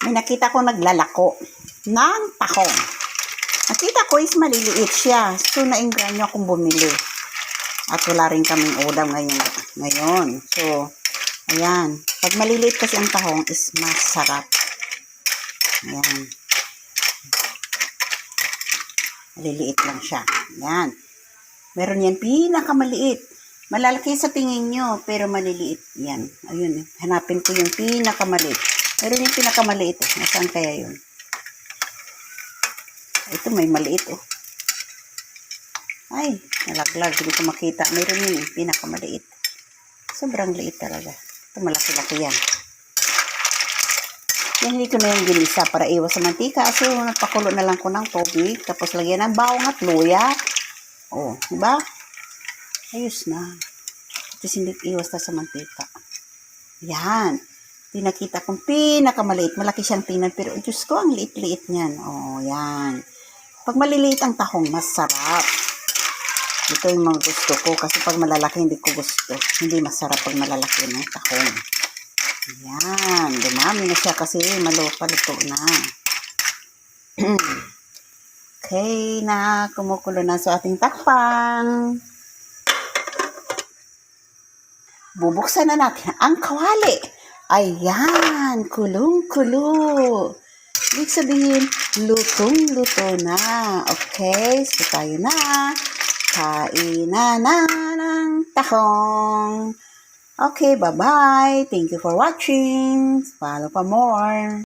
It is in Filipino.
may nakita ko naglalako ng tahong. Nakita ko is maliliit siya. So, naingganyo akong bumili. At wala rin kaming ulam ngayon. So, ayan. Pag maliliit kasi ang tahong is masarap. Ayan. Maliliit lang siya. Ayan. Meron yan pinakamaliit. Malalaki sa tingin nyo, pero maliliit. Yan. Ayun. Hanapin ko yung pinakamaliit. Meron yung pinakamaliit. Nasaan kaya yun? Ito may maliit oh. Ay, nalaglag. Hindi ko makita. Meron yun eh. Pinakamaliit. Sobrang liit talaga. Ito malaki-laki yan. Yan, hindi ko na yung ginisa para iwas sa mantika. So, nagpakulo na lang ko ng tubig. Tapos lagyan ng bawang at luya. Oh, diba? Ayos na. Tapos hindi iwas na sa mantika. Yan. Pinakita kong pinakamaliit. Malaki siyang tingnan. Pero, Diyos ko, ang liit-liit niyan. Oh, yan. Pag maliliit ang tahong, masarap. Ito yung mga gusto ko. Kasi pag malalaki, hindi ko gusto. Hindi masarap pag malalaki ng tahong. Yan. Dumami na siya kasi paluto na. Okay na. Kumukulo na sa ating takpan. Bubuksan na natin ang kawali. Ayan. Kulong-kulo. Ibig sabihin, lutong-luto na. Okay. So, tayo na. Kainan na ng tahong. Okay, bye-bye. Thank you for watching. Follow for more.